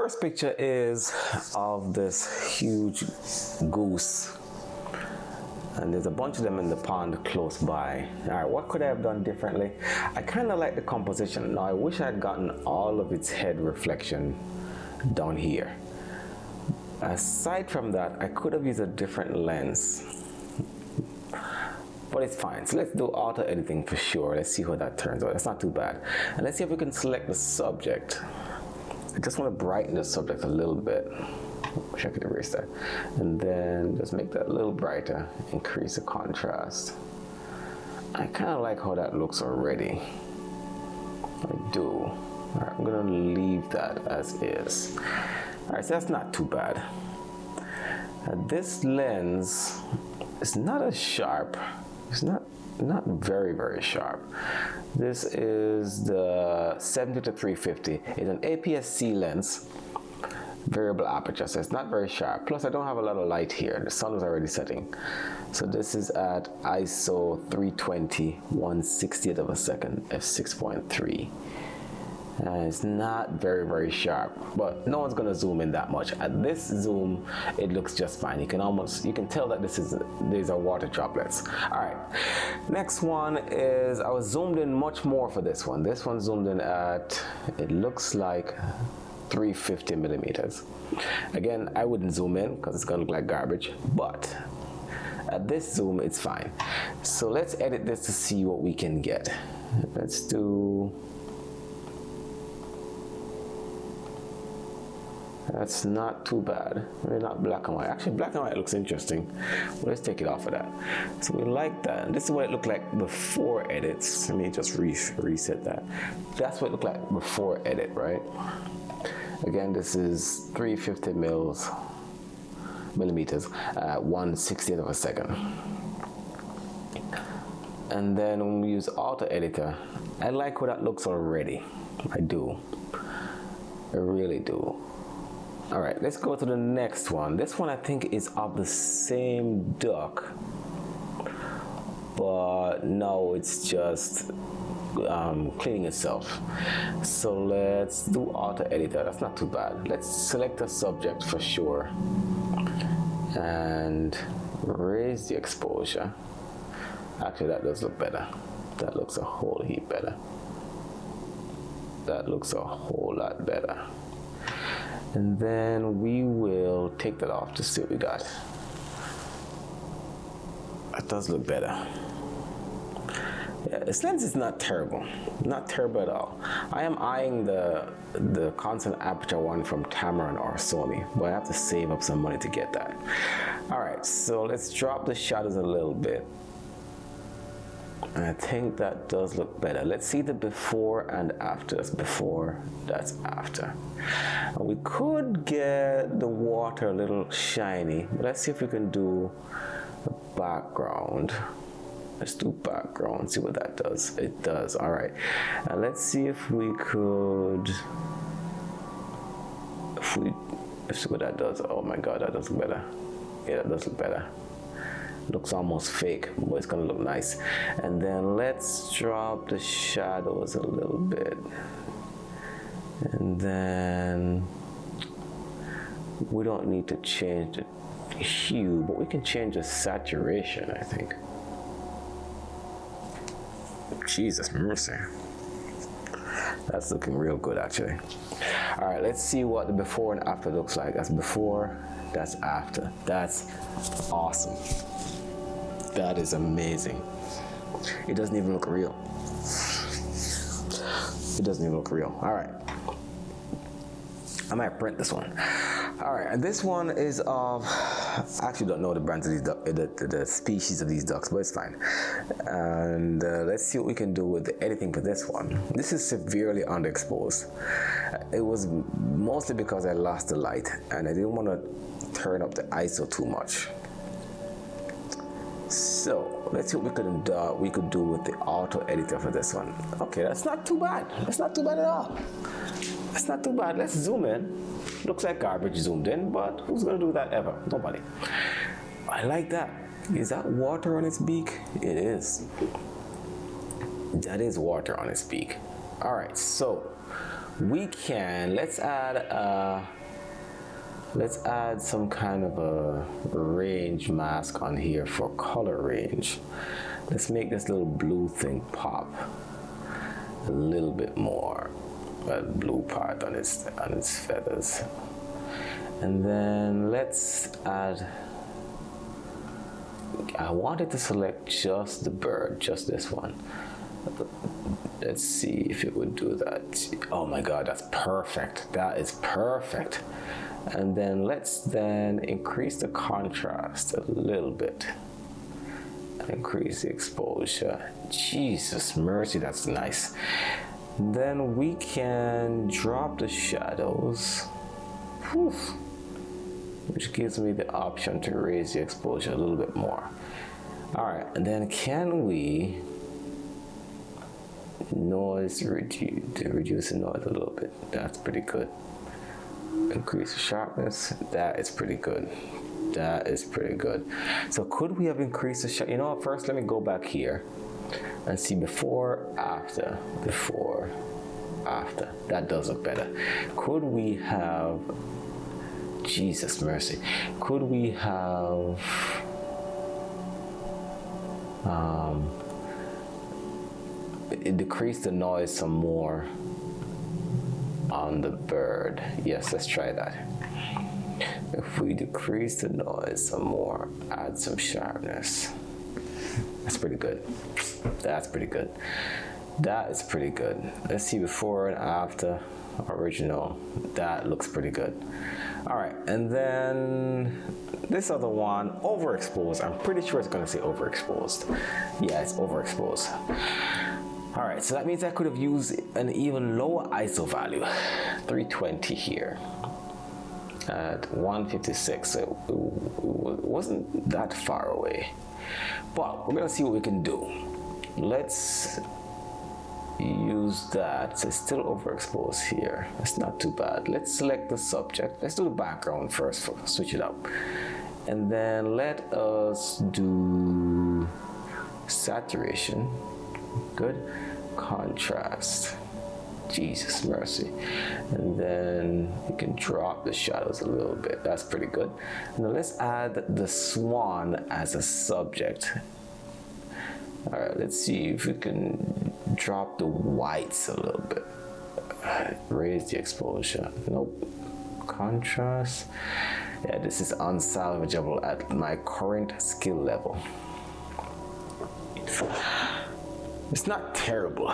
first picture is of this huge goose, and there's a bunch of them in the pond close by. All right, what could I have done differently? I kind of like the composition. Now I wish I had gotten all of its head reflection down here. Aside from that, I could have used a different lens, but it's fine. So let's do auto editing for sure. Let's see how that turns out. That's not too bad. And let's see if we can select the subject. I just want to brighten the subject a little bit. Wish I could erase that. And then just make that a little brighter, increase the contrast. I kind of like how that looks already. I do. All right, I'm gonna leave that as is. All right, so that's not too bad. This lens is not as sharp. It's not very sharp. This is the 70 to 350. It's an APS-C lens, variable aperture, so it's not very sharp. Plus I don't have a lot of light here. The sun is already setting. So this is at ISO 320, 1/60th of a second, f6.3. And it's not very sharp, but no one's gonna zoom in that much. At this zoom, it looks just fine. You can tell that these are water droplets. All right, next one is, I was zoomed in much more for this one. This one zoomed in at, it looks like 350 millimeters. Again, I wouldn't zoom in because it's gonna look like garbage, but at this zoom, it's fine. So let's edit this to see what we can get. Let's do, that's not too bad. Maybe not black and white. Actually, black and white looks interesting. Well, let's take it off of that. So we like that. This is what it looked like before edits. Let me just reset that. That's what it looked like before edit, right? Again, this is 350 millimeters at 1/60th of a second. And then when we use auto editor, I like how that looks already. I do. I really do. All right, let's go to the next one. This one I think is of the same duck, but no, it's just cleaning itself. So let's do auto editor. That's not too bad. Let's select a subject for sure and raise the exposure. Actually, that does look better. That looks a whole heap better. That looks a whole lot better. And then we will take that off to see what we got. That does look better. Yeah, this lens is not terrible at all. I am eyeing the constant aperture one from Tamron or Sony, but I have to save up some money to get that. All right, so let's drop the shadows a little bit. And I think that does look better. Let's see the before and after. That's before, that's after. And we could get the water a little shiny, but let's see if we can do the background. Let's do background, see what that does. It does, all right. And let's see if we could, let's see what that does. Oh my God, that does look better. Yeah, that does look better. Looks almost fake, but it's gonna look nice. And then let's drop the shadows a little bit. And then we don't need to change the hue, but we can change the saturation, I think. Jesus mercy. That's looking real good, actually. All right, let's see what the before and after looks like. That's before, that's after. That's awesome. That is amazing. It doesn't even look real. It doesn't even look real. All right. I might print this one. All right, and this one is of, I actually don't know the brands of these the species of these ducks, but it's fine. And let's see what we can do with the editing for this one. This is severely underexposed. It was mostly because I lost the light and I didn't want to turn up the ISO too much. So let's see what we could do with the auto editor for this one. Okay, that's not too bad. That's not too bad at all. That's not too bad. Let's zoom in. Looks like garbage zoomed in, but who's gonna do that ever? Nobody. I like that. Is that water on its beak? It is. That is water on its beak. All right, so we can, let's add a Let's add some kind of a range mask on here for color range. Let's make this little blue thing pop a little bit more. That blue part on its feathers. And then let's add, I wanted to select just the bird, just this one. Let's see if it would do that. Oh my God, that's perfect. That is perfect. And then let's increase the contrast a little bit. Increase the exposure. Jesus mercy, that's nice. Then we can drop the shadows. Whew. Which gives me the option to raise the exposure a little bit more. All right, and then can we reduce the noise a little bit? That's pretty good. Increase the sharpness. That is pretty good. That is pretty good. So could we have increased the sharpness? You know what, first let me go back here and see before, after. That does look better. Could we have, Jesus mercy, could we have decrease the noise some more on the bird? Yes, let's try that. If we decrease the noise some more, add some sharpness. That's pretty good. That's pretty good. That is pretty good. Let's see before and after original. That looks pretty good. All right, and then this other one, overexposed. I'm pretty sure it's gonna say overexposed. Yeah, it's overexposed. All right, so that means I could have used an even lower ISO value, 320 here at 156. So it wasn't that far away, but we're gonna see what we can do. Let's use that. So it's still overexposed here. It's not too bad. Let's select the subject. Let's do the background first, switch it up. And then let us do saturation. Good. Contrast. Jesus mercy. And then you can drop the shadows a little bit. That's pretty good. Now let's add the swan as a subject. All right, let's see if we can drop the whites a little bit. Raise the exposure. Nope. Contrast. Yeah, this is unsalvageable at my current skill level. It's not terrible.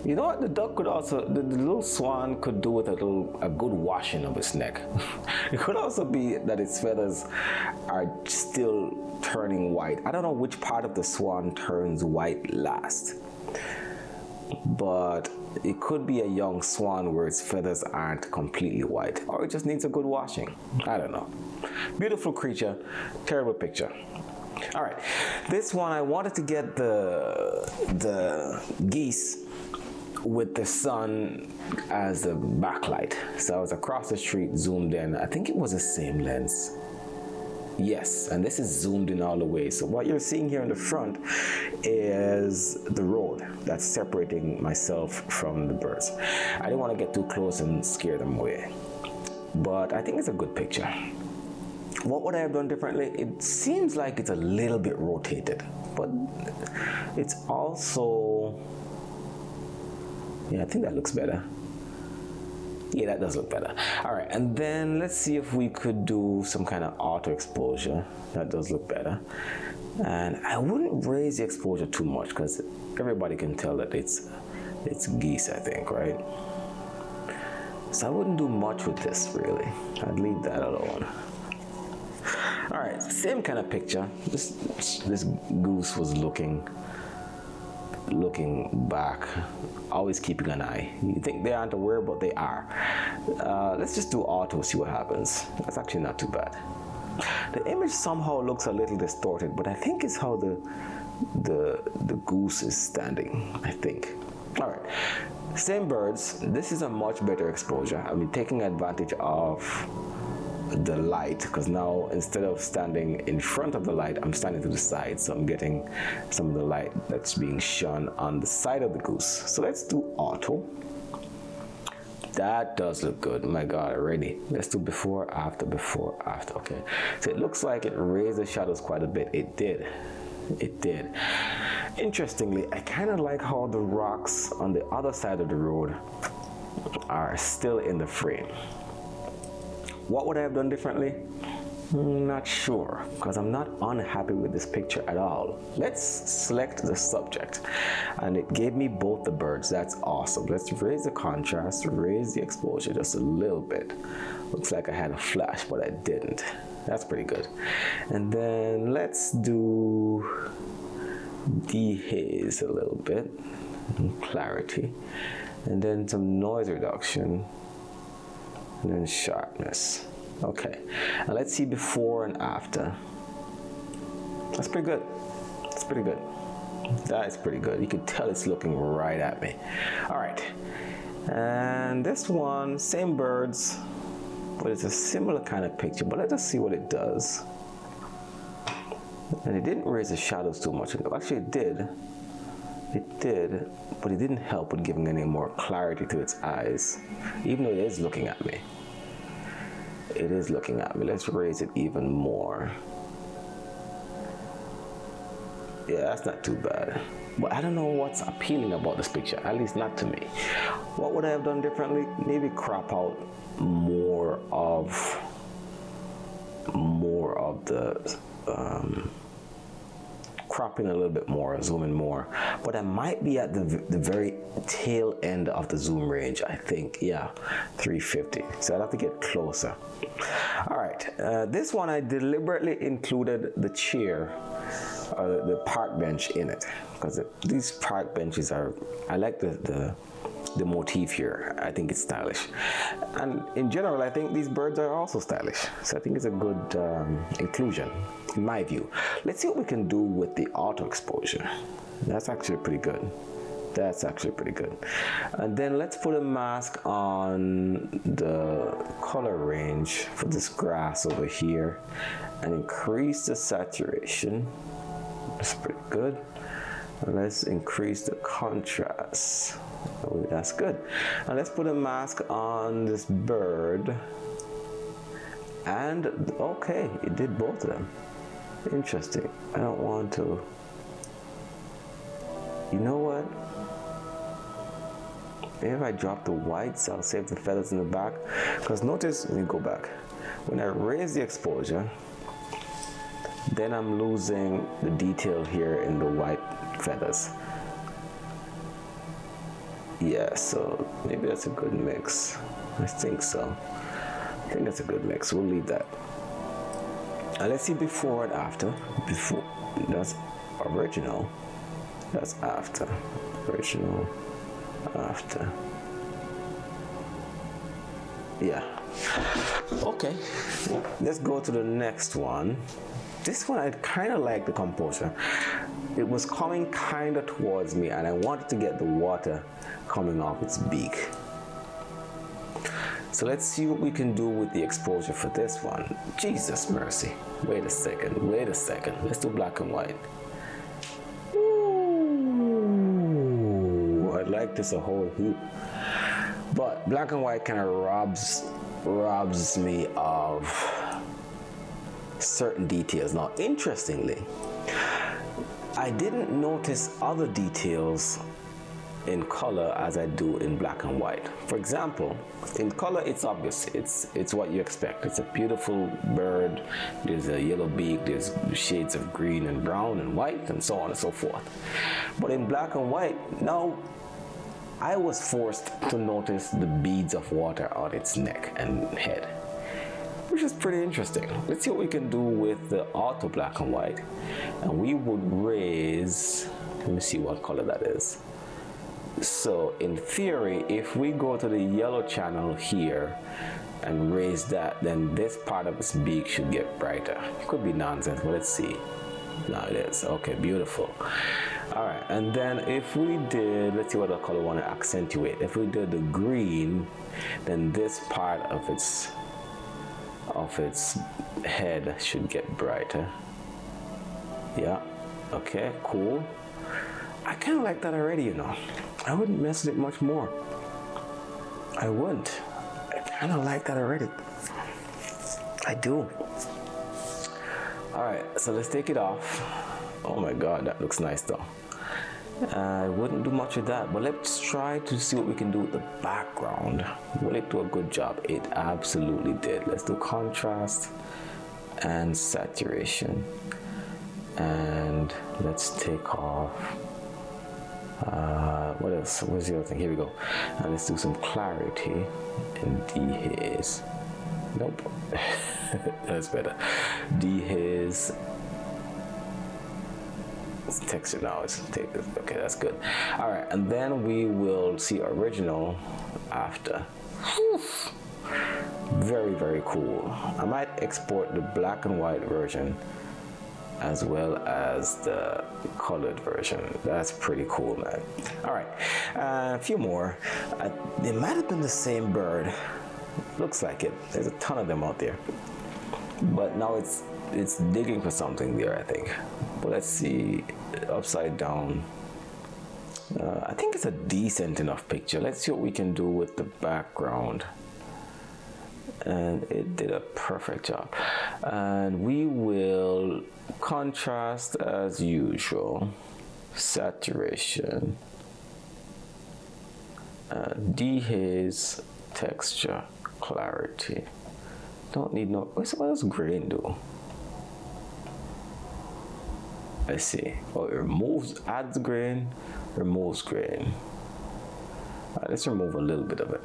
You know what? The duck could also, the little swan could do with a good washing of its neck. It could also be that its feathers are still turning white. I don't know which part of the swan turns white last, but it could be a young swan where its feathers aren't completely white, or it just needs a good washing. I don't know. Beautiful creature, terrible picture. All right, this one I wanted to get the geese with the sun as the backlight. So I was across the street, zoomed in. I think it was the same lens. Yes, and this is zoomed in all the way. So what you're seeing here in the front is the road that's separating myself from the birds. I didn't want to get too close and scare them away, but I think it's a good picture. What would I have done differently? It seems like it's a little bit rotated, but it's also, yeah, I think that looks better. Yeah, that does look better. All right, and then let's see if we could do some kind of auto exposure. That does look better. And I wouldn't raise the exposure too much because everybody can tell that it's geese, I think, right? So I wouldn't do much with this, really. I'd leave that alone. All right, same kind of picture. This goose was looking back, always keeping an eye. You think they aren't aware, but they are. Let's just do auto, see what happens. That's actually not too bad. The image somehow looks a little distorted, but I think it's how the goose is standing, I think. All right, same birds. This is a much better exposure. I mean, taking advantage of the light, because now instead of standing in front of the light, I'm standing to the side, so I'm getting some of the light that's being shone on the side of the goose. So let's do auto. That does look good. My God, already. Let's do before, after, before, after. Okay. So it looks like it raised the shadows quite a bit. It did. It did. Interestingly, I kind of like how the rocks on the other side of the road are still in the frame. What would I have done differently? Not sure, because I'm not unhappy with this picture at all. Let's select the subject, and it gave me both the birds. That's awesome. Let's raise the contrast, raise the exposure just a little bit. Looks like I had a flash, but I didn't. That's pretty good. And then let's do dehaze a little bit, clarity, and then some noise reduction, and then sharpness. Okay, and let's see before and after. That's pretty good. That's pretty good. That is pretty good. You can tell it's looking right at me. All right, and this one, same birds, but it's a similar kind of picture. But let's just see what it does. And it didn't raise the shadows too much. Actually, it did. It did, but it didn't help with giving any more clarity to its eyes, even though it is looking at me. It is looking at me. Let's raise it even more. Yeah, that's not too bad. But I don't know what's appealing about this picture, at least not to me. What would I have done differently? Maybe crop out more of the crop in a little bit more, zoom in more. But I might be at the very tail end of the zoom range, I think. Yeah, 350. So I'd have to get closer. All right, this one I deliberately included the chair, the park bench in it, because these park benches are, I like the motif here. I think it's stylish, and in general I think these birds are also stylish, so I think it's a good inclusion in my view. Let's see what we can do with the auto exposure. That's actually pretty good. That's actually pretty good. And then let's put a mask on the color range for this grass over here and increase the saturation. That's pretty good. And let's increase the contrast. Oh, that's good. And let's put a mask on this bird. And okay, it did both of them. Interesting. I don't want to. You know what? Maybe if I drop the whites, I'll save the feathers in the back. Because notice, let me go back. When I raise the exposure, then I'm losing the detail here in the white feathers. Yeah, so maybe that's a good mix. I think so. I think that's a good mix. We'll leave that. And let's see before and after. Before, that's original. That's after. Original, after. Yeah. Okay. Let's go to the next one. This one, I kind of like the composure. It was coming kind of towards me, and I wanted to get the water coming off its beak. So let's see what we can do with the exposure for this one. Jesus mercy. Wait a second. Let's do black and white. Ooh, I like this a whole heap. But black and white kind of robs me of certain details. Now, interestingly, I didn't notice other details in color as I do in black and white. For example, in color, it's obvious. It's what you expect. It's a beautiful bird. There's a yellow beak. There's shades of green and brown and white and so on and so forth. But in black and white, now I was forced to notice the beads of water on its neck and head, which is pretty interesting. Let's see what we can do with the auto black and white. And we would raise, let me see what color that is. So in theory, if we go to the yellow channel here and raise that, then this part of its beak should get brighter. It could be nonsense, but let's see. Now it is. Okay, beautiful. All right, and then if we did, let's see what color I want to accentuate. If we did the green, then this part of its head should get brighter. Yeah, okay, cool. I kind of like that already, you know. I wouldn't mess with it much more. I wouldn't. I kind of like that already. I do. All right, so let's take it off. Oh my God, that looks nice though. I wouldn't do much with that, but let's try to see what we can do with the background. Will it do a good job? It absolutely did. Let's do contrast and saturation. And let's take off, what else? Where's the other thing? Here we go. And let's do some clarity and dehaze. Nope. That's better. Dehaze. Texture now. Okay, that's good. All right, and then we will see original after. Whew. Very, very cool. I might export the black and white version as well as the colored version. That's pretty cool, man. All right, a few more. It might have been the same bird. Looks like it. There's a ton of them out there, but now it's digging for something there, I think. But let's see. Upside down. I think it's a decent enough picture. Let's see what we can do with the background. And it did a perfect job. And we will contrast as usual, saturation, dehaze, texture, clarity. Don't need no. What does grain do? I see. Oh, it removes, adds grain, removes grain. Let's remove a little bit of it.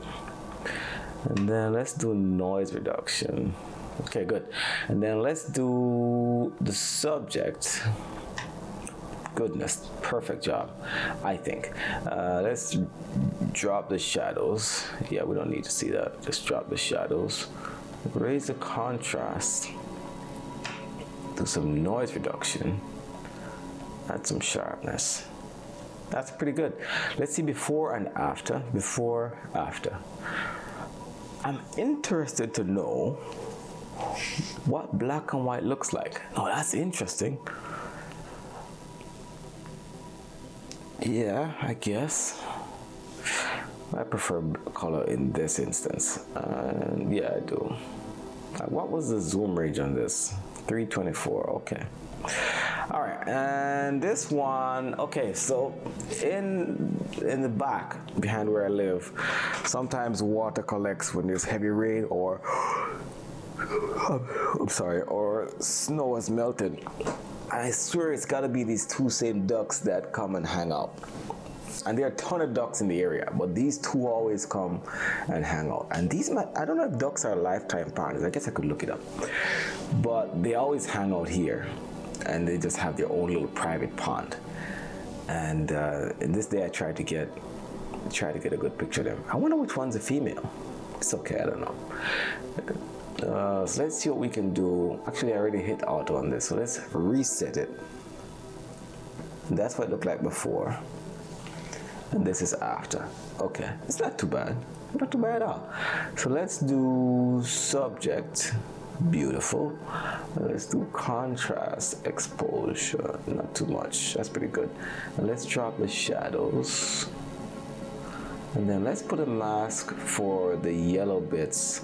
And then let's do noise reduction. Okay, good. And then let's do the subject. Goodness, perfect job, I think. Let's drop the shadows. Yeah, we don't need to see that. Just drop the shadows. Raise the contrast. Do some noise reduction. Add some sharpness. That's pretty good. Let's see before and after. Before, after. I'm interested to know what black and white looks like. Oh, that's interesting. Yeah, I guess. I prefer color in this instance. Yeah, I do. What was the zoom range on this? 324, okay. All right, and this one, okay, so in the back behind where I live, sometimes water collects when there's heavy rain or or snow has melted. I swear it's got to be these two same ducks that come and hang out. And there are a ton of ducks in the area, but these two always come and hang out. And these, I don't know if ducks are lifetime partners. I guess I could look it up. But they always hang out here, and they just have their own little private pond. And in this day, I tried to get a good picture of them. I wonder which one's a female. It's okay, I don't know. So let's see what we can do. Actually, I already hit auto on this, so let's reset it. That's what it looked like before. And this is after. Okay, it's not too bad. Not too bad at all. So let's do subject. Beautiful. Let's do contrast, exposure. Not too much. That's pretty good. And let's drop the shadows. And then let's put a mask for the yellow bits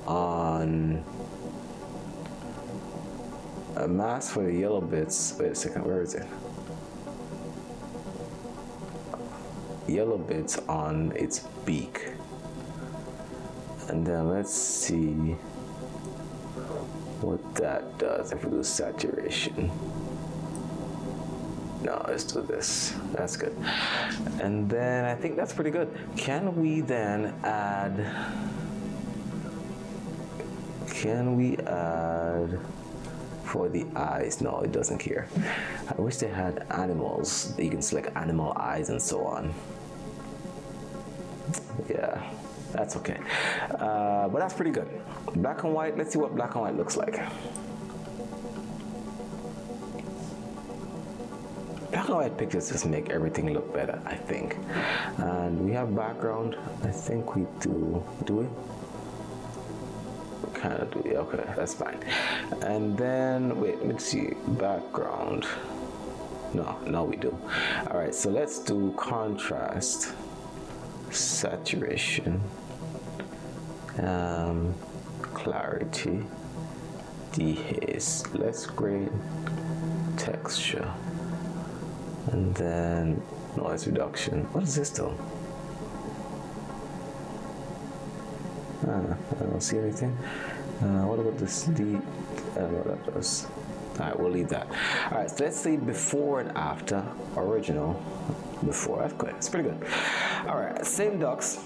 on. A mask for the yellow bits. Wait a second, where is it? Yellow bits on its beak. And then let's see what that does if we do saturation. No, let's do this. That's good. And then I think that's pretty good. Can we then add for the eyes? No, it doesn't care. I wish they had animals. You can select animal eyes and so on. Yeah, that's okay. But that's pretty good. Black and white, let's see what black and white looks like. Black and white pictures just make everything look better, I think. And we have background. I think we do. Do we? Kind of do. Yeah, okay, that's fine. And then, wait, let's see. Background. No, we do. All right, so let's do contrast. saturation, clarity, dehaze, less grain, texture, and then noise reduction. What is this though? I don't see anything. What about this D? I don't know what that does. Alright, we'll leave that. Alright, so let's see before and after original. Before, that's good. It's pretty good. Alright, same ducks.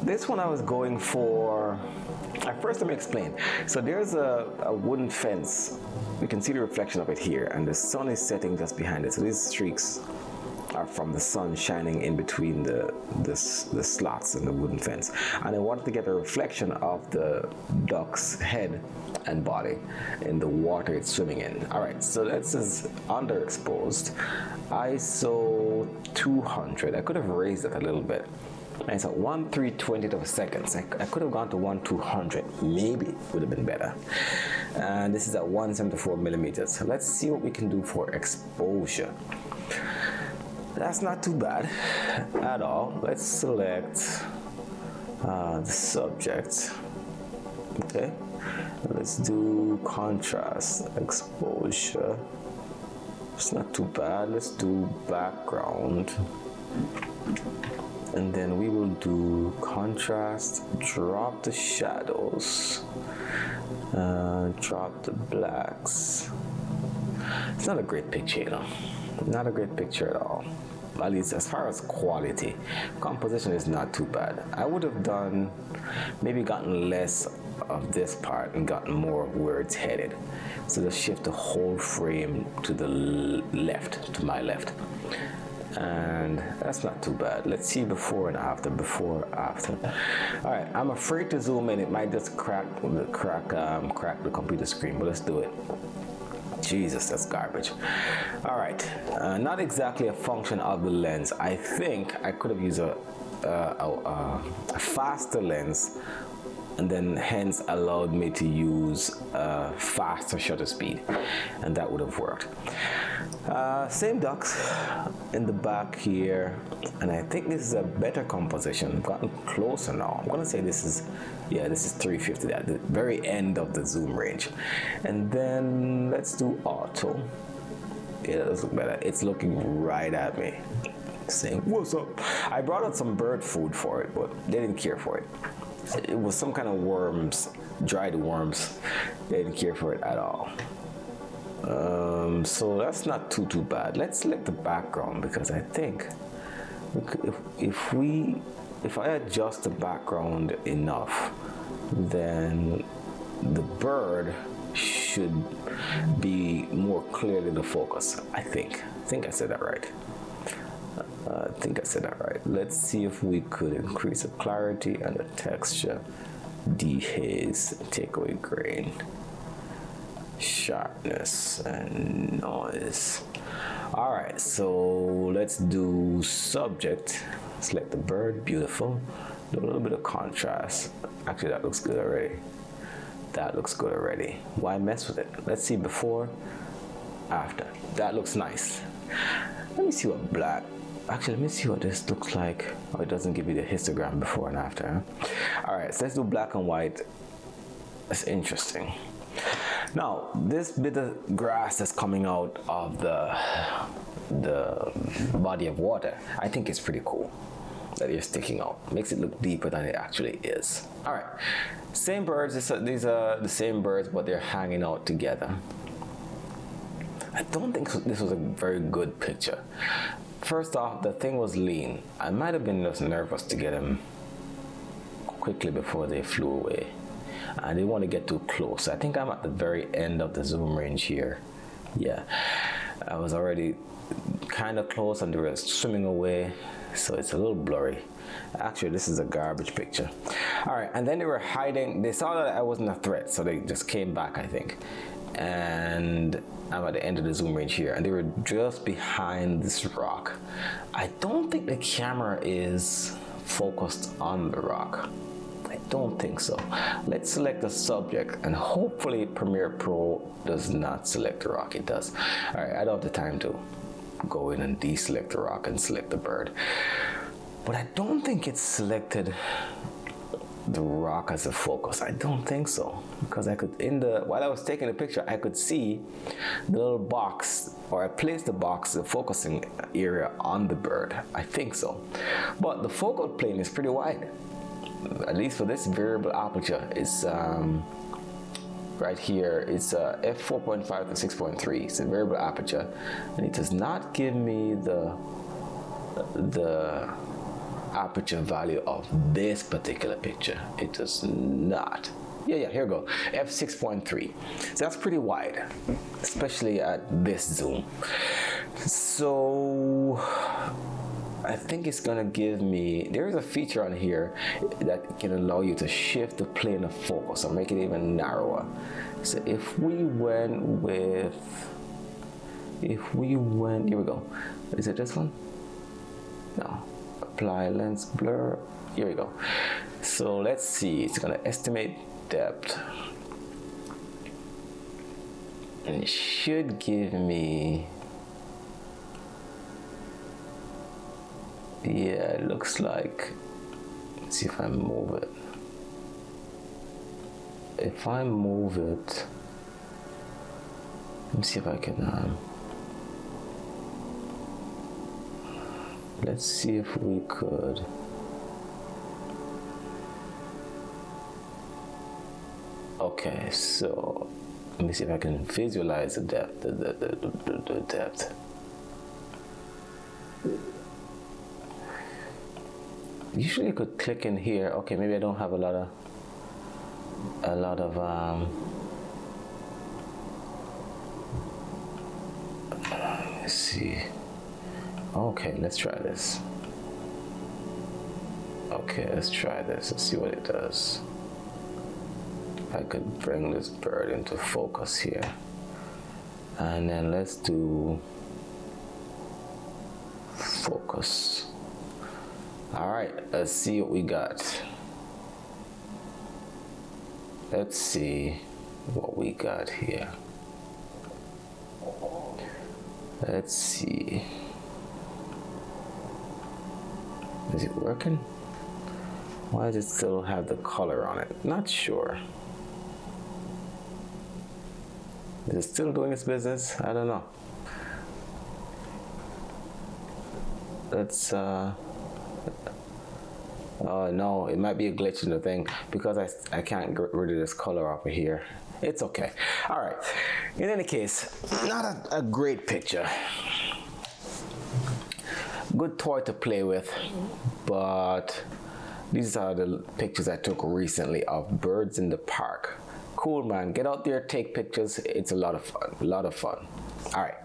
This one I was going for. First, let me explain. So there's a wooden fence. We can see the reflection of it here, and the sun is setting just behind it. So these streaks are from the sun shining in between the slots in the wooden fence. And I wanted to get a reflection of the duck's head and body in the water it's swimming in. All right, so this is underexposed. ISO 200. I could have raised it a little bit. And it's at 1/320th of a second. So I could have gone to 1/200. Maybe would have been better. And this is at 174 millimeters. So let's see what we can do for exposure. That's not too bad at all. Let's select the subject. Okay. Let's do contrast, exposure. It's not too bad. Let's do background. And then we will do contrast, drop the shadows, drop the blacks. It's not a great picture, you know. Not a great picture at all. At least as far as quality. Composition is not too bad. I would have done, maybe gotten less of this part and gotten more of where it's headed. So just shift the whole frame to the left, to my left. And that's not too bad. Let's see before and after, before, after. All right, I'm afraid to zoom in. It might just crack the computer screen, but let's do it. Jesus, that's garbage. All right, not exactly a function of the lens. I think I could have used a faster lens, and then hence allowed me to use a faster shutter speed, and that would have worked. Same ducks in the back here, and I think this is a better composition. I've gotten closer now. I'm gonna say this is 350 at the very end of the zoom range. And then let's do auto. Yeah, that does look better. It's looking right at me, saying, "What's up?" I brought out some bird food for it, but they didn't care for it. It was some kind of worms, dried worms. They didn't care for it at all. So that's not too bad. Let's select the background, because I think if I adjust the background enough, then the bird should be more clearly the focus. I think I said that right. Let's see if we could increase the clarity and the texture, dehaze, take away grain, sharpness, and noise. All right, so let's do subject. Select the bird, beautiful. Do a little bit of contrast. Actually, that looks good already. Why mess with it? Let's see before, after. That looks nice. Let me see what black. Actually, let me see what this looks like. Oh, it doesn't give you the histogram before and after. Huh? All right, so let's do black and white. That's interesting. Now, this bit of grass that's coming out of the body of water, I think it's pretty cool that they're sticking out. Makes it look deeper than it actually is. All right, same birds. These are the same birds, but they're hanging out together. I don't think this was a very good picture. First off, the thing was lean. I might have been just nervous to get them quickly before they flew away. I didn't want to get too close. I think I'm at the very end of the zoom range here. Yeah, I was already kind of close and they were swimming away, so it's a little blurry. Actually, this is a garbage picture. All right, and then they were hiding. They saw that I wasn't a threat, so they just came back, I think. And I'm at the end of the zoom range here, and they were just behind this rock. I don't think the camera is focused on the rock. I don't think so. Let's select the subject, and hopefully Premiere Pro does not select the rock. It does. All right, I don't have the time to go in and deselect the rock and select the bird. But I don't think it's selected the rock as a focus. I don't think so, because I could, while I was taking the picture, I could see the little box, or I placed the box, the focusing area on the bird. I think so. But the focal plane is pretty wide, at least for this variable aperture. It's right here, it's f4.5 to 6.3. It's a variable aperture, and it does not give me the aperture value of this particular picture. It does not. Yeah, here we go. f6.3. So that's pretty wide, especially at this zoom. So I think it's gonna give me, there is a feature on here that can allow you to shift the plane of focus or make it even narrower. So if we went, here we go. Is it this one? No. Apply lens blur. Here we go. So let's see. It's gonna estimate depth, and it should give me. Yeah, it looks like. Let's see if I move it. If I move it, let me see if I can. Let's see if we could. Okay, so let me see if I can visualize the depth. The depth. Usually, you could click in here. Okay, maybe I don't have a lot of. Let's see. Okay, let's try this. Okay, let's try this. Let's see what it does. If I could bring this bird into focus here. And then let's do focus. All right, let's see what we got. Let's see what we got here. Let's see. Is it working? Why does it still have the color on it? Not sure. Is it still doing its business? I don't know. Let's oh no, it might be a glitch in the thing because I can't get rid of this color off of here. It's okay. All right. In any case, not a great picture. Good toy to play with, but these are the pictures I took recently of birds in the park. Cool, man. Get out there, take pictures. It's a lot of fun. All right.